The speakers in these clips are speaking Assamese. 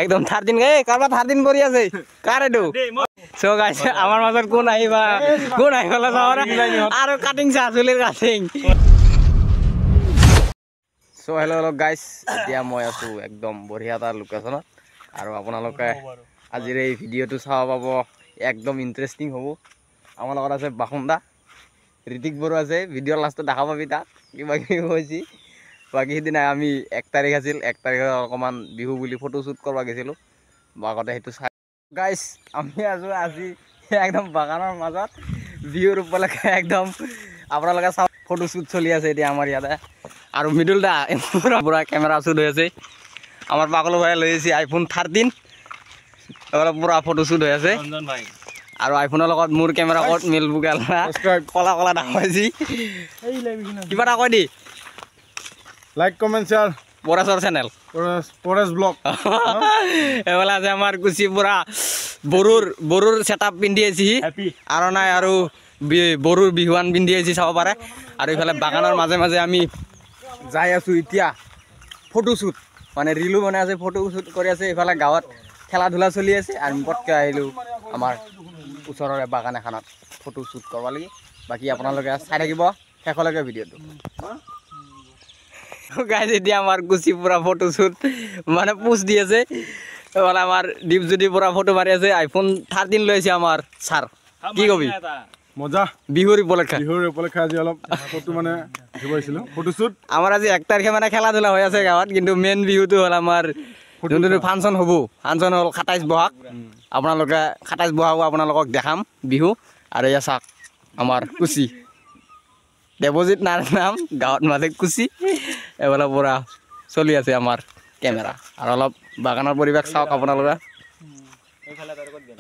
একদম 13 এই কাৰবা 13 পৰি আছে কাৰ এটো সো গাইস আমাৰ মাজত কোন আহিবা কোন আহিবলা যাওৰা আৰু কাটিং চাচুলিৰ কাটিং সো হেল্ল গাইস এতিয়া মই আছো একদম বঢ়িয়া এটা লোকেশনত আৰু আপোনালোকে আজিৰ এই ভিডিওটো চাব পাব একদম ইন্টাৰেষ্টিং হ'ব আমাৰ লগত আছে বাখুন্দা ঋতিক বড়ো আছে ভিডিও লাষ্টত দেখা পাবি তাক কিবা কি হৈছি বাকি দিনা আমি 1 তাৰিখ আছিল 1 তাৰিখে অকমান বিহু বুলি ফটো শুট কৰবা গেছিলো বাগতে হেতু গাইস আমি আজি একদম বাগানৰ মাজত বিহুৰ উপলক্ষে একদম আপোনালোকে ফটো শুট চলি আছে এতিয়া আমাৰ ইয়াতে আৰু মিডল দা পুৰা ক্যামেৰা শুট হৈ আছে আমাৰ পাগল ভাই লৈ আছে আইফোন 13 এবাৰ পুৰা ফটো শুট হৈ আছে ৰঞ্জন ভাই আৰু আইফোনৰ লগত মোৰ ক্যামেৰা কত মিলবু গেলা কলা কলা দেখাইছি এই লাইভিনা কিবা এটা কই দি লাইক কমেন্ট শেয়ার পৰেশৰ চেনেল পৰেশ ব্লগ এবেলা যে আমাৰ কুচি পুৰা বৰুৰ সেটআপ পিন্ধি আছে আৰু নাই আৰু বৰুৰ বিহুৱান পিন্ধি আছে চাব পাৰে আৰু ইফালে বাগানৰ মাজে মাজে আমি যাই আছো এতিয়া ফটো শুট মানে ৰিলু বনাই আছে ফটো শুট কৰি আছে ইফালে গাঁৱত খেলা ধুলা চলি আছে আৰু পটকে আহিলো আমাৰ ওচৰৰে বাগান এখনত ফটো শুট কৰিব লাগি বাকি আপোনালোকে চাই থাকিব শেষলৈকে ভিডিওটো গাইস এতিয়া আমাৰ গুচি পুৰা ফটো শুট মানে পোষ্ট দি আছে মানে আমাৰ দীপজ্যোতি পুৰা ফটো মাৰি আছে আইফোন 13 লৈছে আমাৰ স্যাৰ কি কবি মজা বিহুৰ উপলক্ষে আজি অলপ ফটো মানে দিবইছিল ফটো শুট আমাৰ আজি 1 তাৰিখে মানে খেলা ধুলা হৈ আছে গাঁৱত কিন্তু মেইন বিহুটো হল আমাৰ যোনটো ফাংচন হ'ব ফাংচন হল 27 বহাগ আপোনালোকে 27 বহাগ আপোনালোকক দেখাম বিহু আৰু এয়া চাক আমাৰ কুচি দেৱজিত নাৰ নাম গাঁৱত মালে কুচি এবেলা পুৰা চলি আছে আমাৰ ক্যামেৰা আৰু অলপ বাগানৰ পৰিবেশ চাওক আপোনালোকে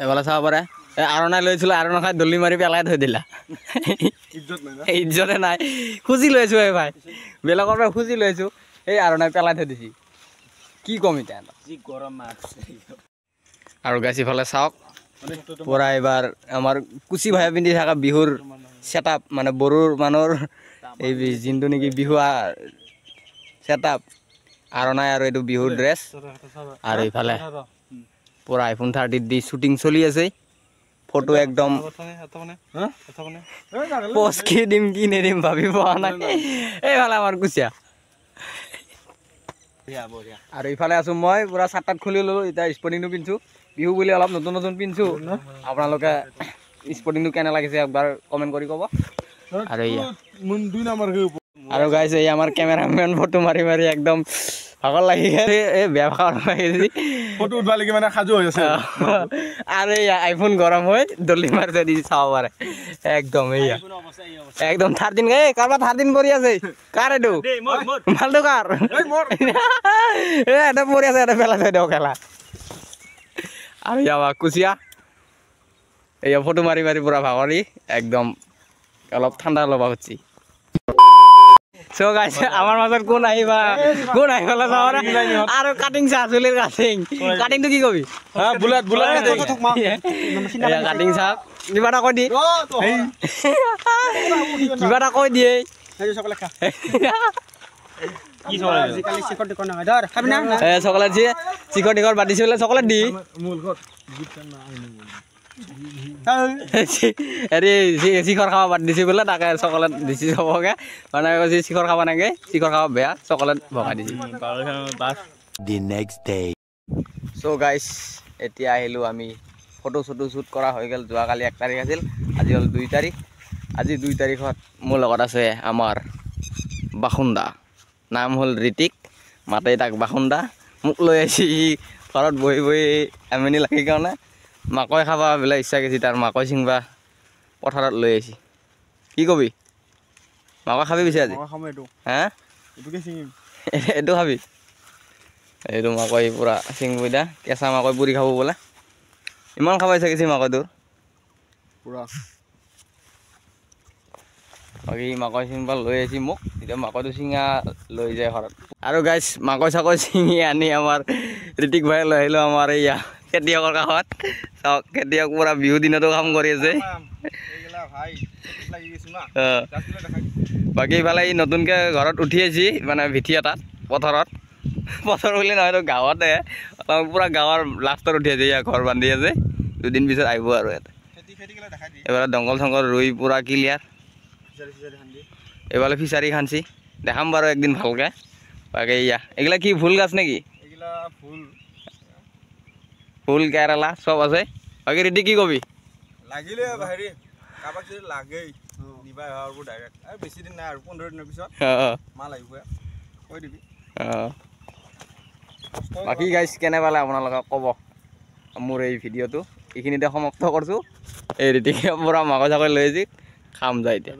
এবেলা চাব পাৰে আৰণা লৈছিল আৰণা খাই দলি মাৰি পেলাই থৈ দিলা ইজ্জতে নাই খুজি লৈছো এই ভাই বেলেগৰ পৰা খুজি লৈছো এই আৰণা পেলাই থৈ দিছি কি কম এতিয়া যি গৰম আছে আৰু গাছি ফালে চাওক পুৰা এবাৰ আমাৰ কুচি ভাই পিন্ধি থকা বিহুৰ সেটআপ মানে বড়োৰ মানৰ এই জিন্তু নেকি বিহু সেটআপ আৰণা আৰু এটো বিহুৰ ড্ৰেছ আৰু ইফালে পুৰা আইফোন 30 দি শুটিং চলি আছে ফটো একদম পোস্ট কি দিম কি নেদিম ভাবি পোৱা নাই এইফালে আমাৰ কুচিয়া আৰু ইফালে আছো মই পুৰা চাটাত খুলি ললো এতিয়া স্পৰ্টিংটো পিনছো বিহু বুলি অলপ নতুন নতুন পিনছো আপোনালোকে স্পৰ্টিংটো কেনে লাগিছে একবাৰ কমেন্ট কৰি কব আৰু ইয়া মুন 2 নম্বৰ আৰু গাইস এই আমাৰ ক্যামেৰাম্যান ফটো মাৰি মাৰি একদম ভাগৰ লাগি গেছে এই বেয়া ভাগৰ লাগি ফটো উঠবা লাগি মানে সাজু হৈ আছে আৰু এই আইফোন গৰম হৈ দলি মাৰি দি চাব পাৰে একদম এইয়া একদম 13 এই কাৰবা 13 পৰি আছে কাৰ এটো মালটো কাৰ এই মোৰ এটা পৰি আছে এটা পেলা থৈ দিও খেলা আৰু ইয়াবা কুচিয়া এই ফটো মাৰি মাৰি পুৰা ভাগৰি একদম অলপ ঠাণ্ডা লবা হচ্ছি সো গাইস আমাৰ মাজত কোন আহিবা যাওৰা আৰু কাটিং চাচুলিৰ কাটিংটো কি কবি বুলেট কাটিং চাপ কিবা এটা কৈ দি কিবা এটা কৈ দিয়ে কি চকলেট চিকট দিক না ধৰ খাবি না চকলেট জি চিকট দিকৰ বাদিছে বলে চকলেট দি মূল ঘৰ আরে শিখর খাওয়া বাদ দিছি বলে তাকে চকলেট দিছি সবকে মানে কৈছি শিখর খাবা নাগে শিখর খাওয়া বেয়া চকলেট ভগাই দিছি the next day so guys এতিয়া আহিলো আমি ফটো শুট কৰা হৈ গল যোৱা কালি 1 তাৰিখ আছিল আজি হল 2 তাৰিখ আজি 2 তাৰিখত মোৰ লগত আছে আমাৰ বাখুন্দা নাম হল ঋতিক মাতে তাক বাখুন্দা মোক লৈ আছি ঘৰত বহি বহি এমনি লাগি কাৰণে মাকৈ খাবা বেলা ইচ্ছা গেছি তাৰ মাকৈ চিংবা পথাৰত লৈ আছি কি কবি মাকৈ খাবি বিছে আজি খাম এটো হা এটোকে চিঙিম এটো খাবি এইটো মাকৈ পুৰা চিংবই দা কেঁচা মাকৈ পুৰি খাব বলে ইমান খাবা ইচ্ছা গেছি মাকৈ তোৰ পুৰা বাকি মাকৈ চিংবা লৈ আছি মোক এতিয়া মাকৈটো চিঙা লৈ যায় ঘৰত আৰু গাইস মাকৈ চাকৈ চিঙি আনি আমাৰ ঋতিক ভাই লৈ আহিলো আমাৰ ইয়া খেতিয়কৰ কাষত চাওক খেতিয়ক পুৰা বিহু দিনতো কাম কৰি আছে বাকি ইফালে নতুনকে ঘৰত উঠি আছি মানে ভিঠি এটাত পথাৰত পথৰ বুলি নহয় গাঁৱতে পুৰা গাঁৱৰ লাষ্টত উঠি আছে ঘৰ বান্ধি আছে 2 দিন পিছত আহিব আৰু ইয়াতে এবাৰ দংগল চংগল ৰুই পুৰা ক্লিয়াৰ এইবাৰ ফিচাৰী খান্সি দেখাম বাৰু একদিন ভালকে বাকী ইয়া এগুলা কি ফুল গাছ নেকি ফুল কেৰেলা সব আছে বাকী ৰেডি কি কবি লাগিলে হেৰি কাবাক যদি লাগেই নিবা আৰু ডাইৰেক্ট আৰু বেছি দিন নাই আৰু 15 দিনৰ পিছত মাল আহিব কৈ দিবি বাকী গাইজ কেনে পালে আপোনালোকে ক'ব মোৰ এই ভিডিঅ'টো এইখিনিতে সমাপ্ত কৰিছোঁ এই ৰেডিকে পুৰা মাকৈ চাকৈ লৈ আজি খাম যায় এতিয়া